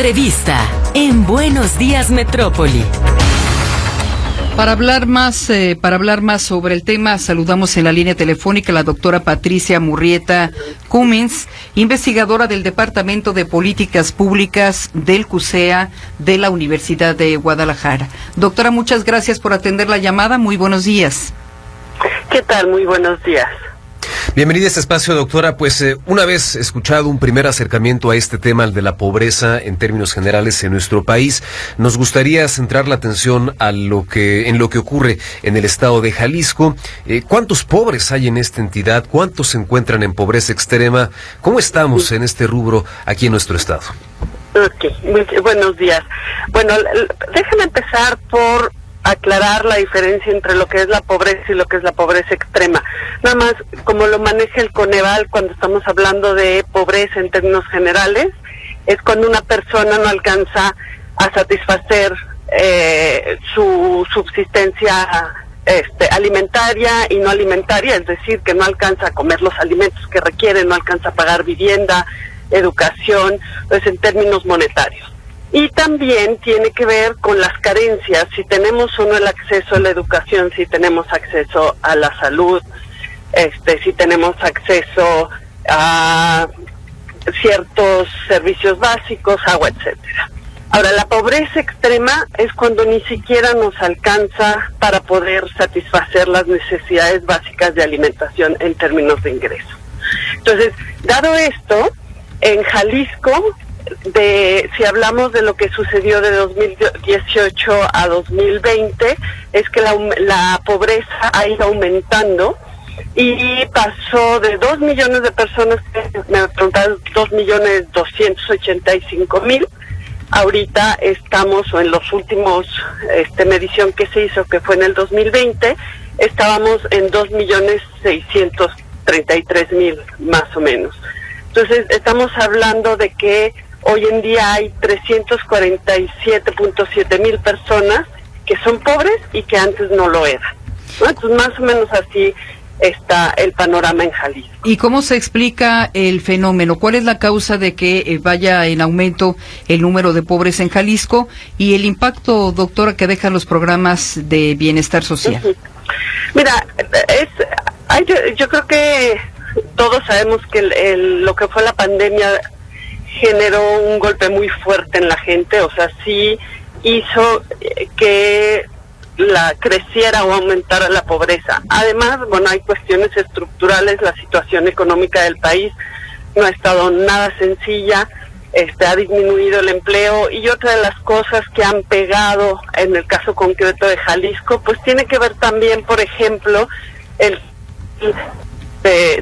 Entrevista en Buenos Días Metrópoli. Para hablar más sobre el tema, saludamos en la línea telefónica a la doctora Patricia Murrieta Cummins, investigadora del Departamento de Políticas Públicas del CUSEA de la Universidad de Guadalajara. Doctora, muchas gracias por atender la llamada. Muy buenos días. ¿Qué tal? Muy buenos días. Bienvenida a este espacio, doctora. Pues una vez escuchado un primer acercamiento a este tema, el de la pobreza en términos generales en nuestro país, nos gustaría centrar la atención en lo que ocurre en el estado de Jalisco. ¿Cuántos pobres hay en esta entidad? ¿Cuántos se encuentran en pobreza extrema? ¿Cómo estamos en este rubro aquí en nuestro estado? Muy buenos días. Bueno, déjame empezar por aclarar la diferencia entre lo que es la pobreza y lo que es la pobreza extrema. Nada más, como lo maneja el Coneval cuando estamos hablando de pobreza en términos generales, es cuando una persona no alcanza a satisfacer su subsistencia alimentaria y no alimentaria, es decir, que no alcanza a comer los alimentos que requiere, no alcanza a pagar vivienda, educación, pues en términos monetarios. Y también tiene que ver con las carencias, si tenemos o no el acceso a la educación, si tenemos acceso a la salud, si tenemos acceso a ciertos servicios básicos, agua, etcétera. Ahora, la pobreza extrema es cuando ni siquiera nos alcanza para poder satisfacer las necesidades básicas de alimentación en términos de ingreso. Entonces, dado esto, en Jalisco, si hablamos de lo que sucedió de 2018 a 2020, es que la pobreza ha ido aumentando y pasó de 2 millones de personas, me preguntaron 2.285.000, ahorita estamos, o en los últimos medición que se hizo, que fue en el 2020, estábamos en 2.633.000 más o menos. Entonces estamos hablando de que hoy en día hay 347.7 mil personas que son pobres y que antes no lo eran, ¿no? Entonces más o menos así está el panorama en Jalisco. ¿Y cómo se explica el fenómeno? ¿Cuál es la causa de que vaya en aumento el número de pobres en Jalisco y el impacto, doctora, que dejan los programas de bienestar social? Mira, yo creo que todos sabemos que lo que fue la pandemia generó un golpe muy fuerte en la gente, o sea, sí hizo que creciera o aumentara la pobreza. Además, bueno, hay cuestiones estructurales, la situación económica del país no ha estado nada sencilla, ha disminuido el empleo, y otra de las cosas que han pegado en el caso concreto de Jalisco, pues tiene que ver también, por ejemplo, el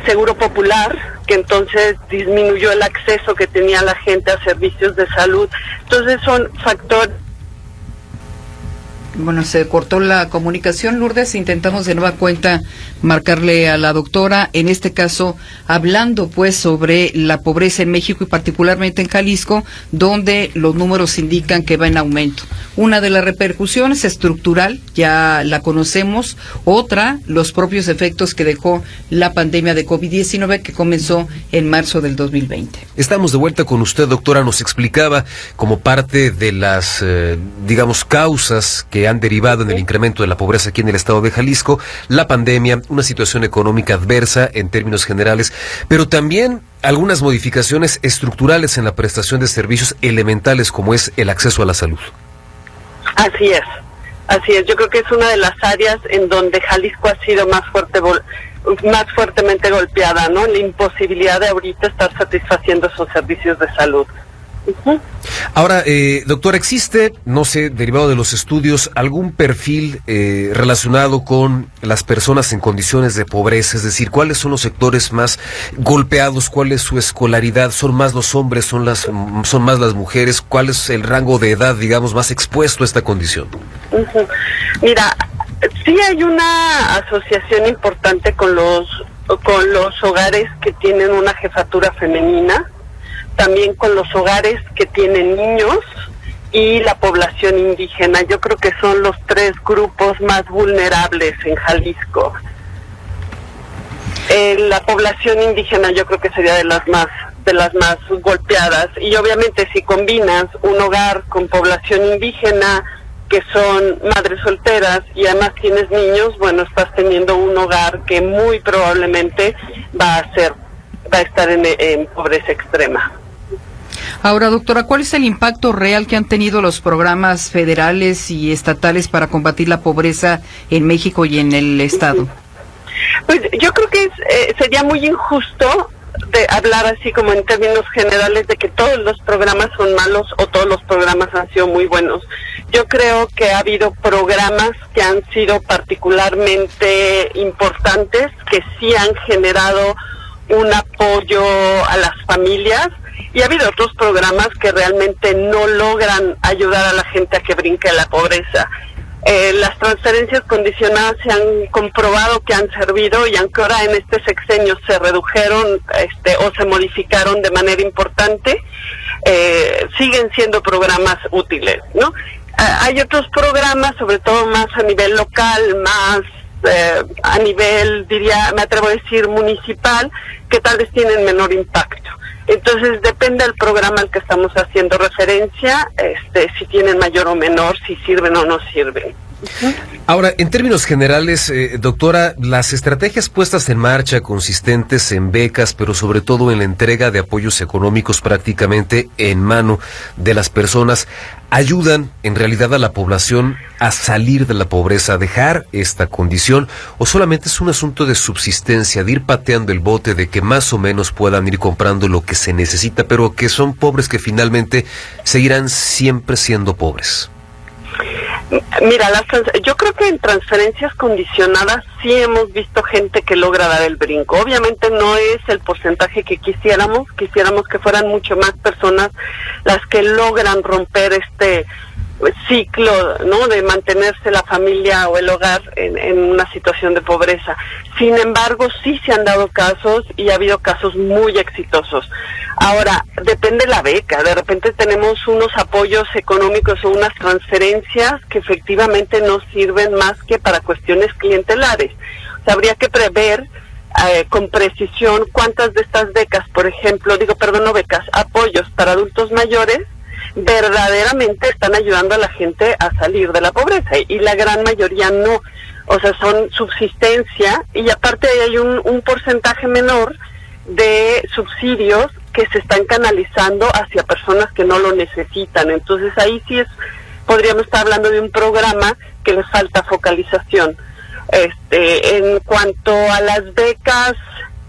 Seguro Popular, que entonces disminuyó el acceso que tenía la gente a servicios de salud. Entonces son factores. Bueno, se cortó la comunicación, Lourdes. Intentamos de nueva cuenta marcarle a la doctora, en este caso hablando pues sobre la pobreza en México y particularmente en Jalisco, donde los números indican que va en aumento. Una de las repercusiones estructural, ya la conocemos. Otra, los propios efectos que dejó la pandemia de COVID-19 que comenzó en marzo del 2020. Estamos de vuelta con usted, doctora. Nos explicaba como parte de las, causas que han derivado en el incremento de la pobreza aquí en el estado de Jalisco, la pandemia, una situación económica adversa en términos generales, pero también algunas modificaciones estructurales en la prestación de servicios elementales como es el acceso a la salud. Así es. Yo creo que es una de las áreas en donde Jalisco ha sido más fuertemente golpeada, ¿no? La imposibilidad de ahorita estar satisfaciendo esos servicios de salud. Uh-huh. Ahora, doctora, ¿existe, no sé, derivado de los estudios, algún perfil relacionado con las personas en condiciones de pobreza? Es decir, ¿cuáles son los sectores más golpeados? ¿Cuál es su escolaridad? ¿Son más los hombres? ¿Son más las mujeres? ¿Cuál es el rango de edad, más expuesto a esta condición? Uh-huh. Mira, sí hay una asociación importante con los hogares que tienen una jefatura femenina, también con los hogares que tienen niños y la población indígena. Yo creo que son los 3 grupos más vulnerables en Jalisco. La población indígena yo creo que sería de las más de las más golpeadas. Y obviamente si combinas un hogar con población indígena, que son madres solteras, y además tienes niños, bueno, estás teniendo un hogar que muy probablemente va a estar en pobreza extrema. Ahora, doctora, ¿cuál es el impacto real que han tenido los programas federales y estatales para combatir la pobreza en México y en el Estado? Pues yo creo que sería muy injusto de hablar así como en términos generales de que todos los programas son malos o todos los programas han sido muy buenos. Yo creo que ha habido programas que han sido particularmente importantes, que sí han generado un apoyo a las familias, y ha habido otros programas que realmente no logran ayudar a la gente a que brinque la pobreza. Las transferencias condicionadas se han comprobado que han servido, y aunque ahora en este sexenio se redujeron o se modificaron de manera importante, siguen siendo programas útiles, ¿no? Hay otros programas, sobre todo más a nivel local, más a nivel, me atrevo a decir, municipal, que tal vez tienen menor impacto. Entonces depende del programa al que estamos haciendo referencia, si tienen mayor o menor, si sirven o no sirven. Ahora, en términos generales, doctora, las estrategias puestas en marcha, consistentes en becas, pero sobre todo en la entrega de apoyos económicos prácticamente en mano de las personas, ¿ayudan en realidad a la población a salir de la pobreza, a dejar esta condición, o solamente es un asunto de subsistencia, de ir pateando el bote, de que más o menos puedan ir comprando lo que se necesita, pero que son pobres que finalmente seguirán siempre siendo pobres? Mira, yo creo que en transferencias condicionadas sí hemos visto gente que logra dar el brinco. Obviamente no es el porcentaje que quisiéramos que fueran mucho más personas las que logran romper este ciclo, ¿no?, de mantenerse la familia o el hogar en una situación de pobreza. Sin embargo, sí se han dado casos y ha habido casos muy exitosos. Ahora, depende la beca. De repente tenemos unos apoyos económicos o unas transferencias que efectivamente no sirven más que para cuestiones clientelares. O sea, habría que prever con precisión cuántas de estas becas, por ejemplo, apoyos para adultos mayores, verdaderamente están ayudando a la gente a salir de la pobreza, y la gran mayoría no. O sea, son subsistencia, y aparte hay un porcentaje menor de subsidios que se están canalizando hacia personas que no lo necesitan. Entonces ahí sí podríamos estar hablando de un programa que les falta focalización. En cuanto a las becas,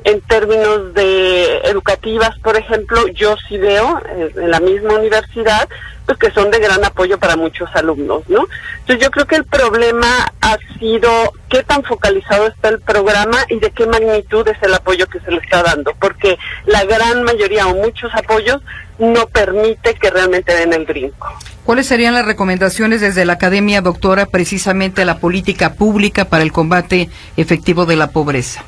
en términos de educativas, por ejemplo, yo sí veo en la misma universidad, pues que son de gran apoyo para muchos alumnos, ¿no? Entonces yo creo que el problema ha sido qué tan focalizado está el programa y de qué magnitud es el apoyo que se le está dando, porque la gran mayoría o muchos apoyos no permite que realmente den el brinco. ¿Cuáles serían las recomendaciones desde la academia, doctora, precisamente a la política pública para el combate efectivo de la pobreza?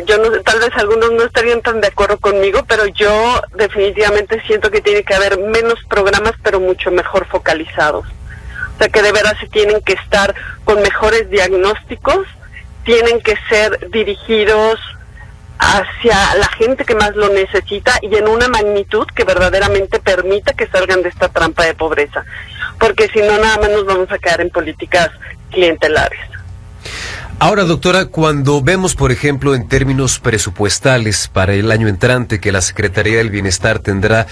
Yo no sé, tal vez algunos no estarían tan de acuerdo conmigo, pero yo definitivamente siento que tiene que haber menos programas, pero mucho mejor focalizados. O sea, que de veras se tienen que estar con mejores diagnósticos, tienen que ser dirigidos hacia la gente que más lo necesita y en una magnitud que verdaderamente permita que salgan de esta trampa de pobreza, porque si no, nada más nos vamos a quedar en políticas clientelares. Ahora, doctora, cuando vemos, por ejemplo, en términos presupuestales para el año entrante que la Secretaría del Bienestar tendrá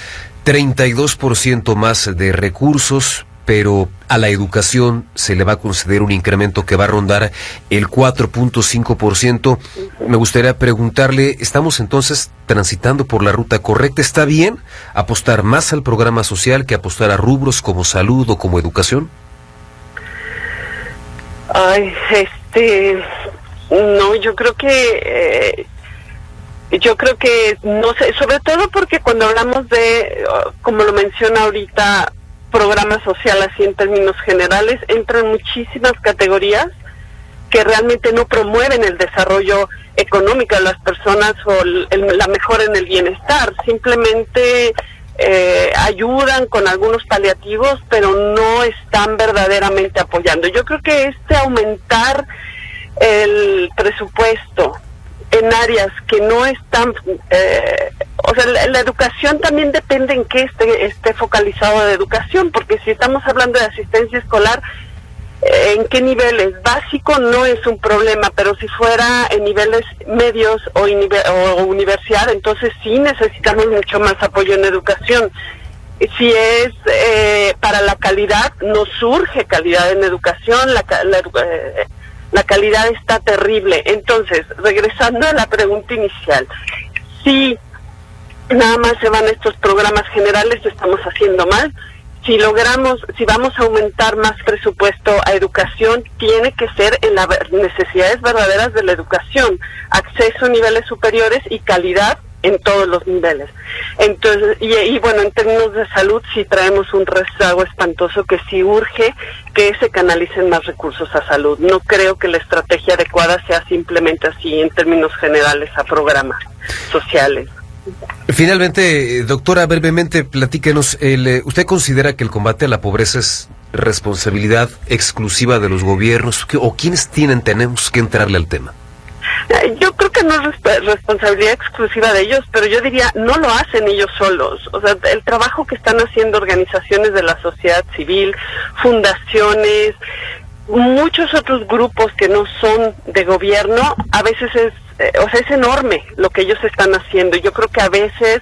32% más de recursos, pero a la educación se le va a conceder un incremento que va a rondar el 4.5%. Me gustaría preguntarle, ¿estamos entonces transitando por la ruta correcta? ¿Está bien apostar más al programa social que apostar a rubros como salud o como educación? Ay, no, yo creo que no sé, sobre todo porque cuando hablamos de, como lo menciona ahorita, programa social así en términos generales, entran muchísimas categorías que realmente no promueven el desarrollo económico de las personas o la mejora en el bienestar, simplemente ayudan con algunos paliativos, pero no están verdaderamente apoyando. Yo creo que aumentar el presupuesto en áreas que no están, sea, la educación también depende en qué esté focalizado de educación, porque si estamos hablando de asistencia escolar, ¿en qué niveles? Básico no es un problema, pero si fuera en niveles medios o universidad, entonces sí necesitamos mucho más apoyo en educación. Si es para la calidad, nos surge calidad en educación, la calidad está terrible. Entonces, regresando a la pregunta inicial, si nada más se van estos programas generales, estamos haciendo mal. Si vamos a aumentar más presupuesto a educación, tiene que ser en las necesidades verdaderas de la educación, acceso a niveles superiores y calidad en todos los niveles. Entonces, y bueno, en términos de salud sí traemos un rezago espantoso que sí urge que se canalicen más recursos a salud. No creo que la estrategia adecuada sea simplemente así en términos generales a programas sociales. Finalmente, doctora, brevemente, platíquenos, ¿usted considera que el combate a la pobreza es responsabilidad exclusiva de los gobiernos o quiénes tenemos que entrarle al tema? Yo creo que no es responsabilidad exclusiva de ellos, pero yo diría, no lo hacen ellos solos. O sea, el trabajo que están haciendo organizaciones de la sociedad civil, fundaciones, muchos otros grupos que no son de gobierno, a veces es enorme lo que ellos están haciendo. Yo creo que a veces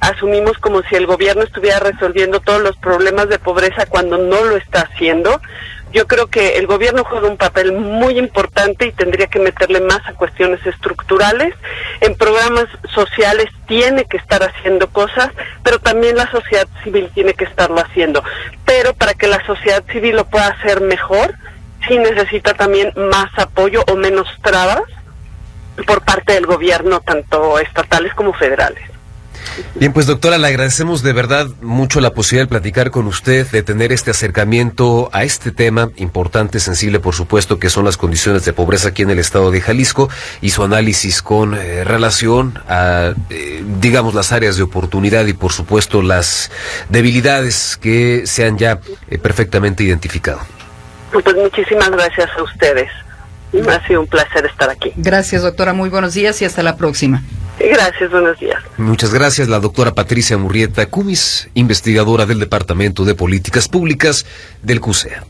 asumimos como si el gobierno estuviera resolviendo todos los problemas de pobreza cuando no lo está haciendo. Yo creo que el gobierno juega un papel muy importante y tendría que meterle más a cuestiones estructurales. En programas sociales tiene que estar haciendo cosas, pero también la sociedad civil tiene que estarlo haciendo. Pero para que la sociedad civil lo pueda hacer mejor, sí necesita también más apoyo o menos trabas por parte del gobierno, tanto estatales como federales. Bien, pues doctora, le agradecemos de verdad mucho la posibilidad de platicar con usted, de tener este acercamiento a este tema importante, sensible por supuesto, que son las condiciones de pobreza aquí en el estado de Jalisco y su análisis con relación a, digamos, las áreas de oportunidad y por supuesto las debilidades que se han ya perfectamente identificado. Pues muchísimas gracias a ustedes. Ha sido un placer estar aquí. Gracias, doctora. Muy buenos días y hasta la próxima. Gracias, buenos días. Muchas gracias, la doctora Patricia Murrieta Cumis, investigadora del Departamento de Políticas Públicas del CUSEA.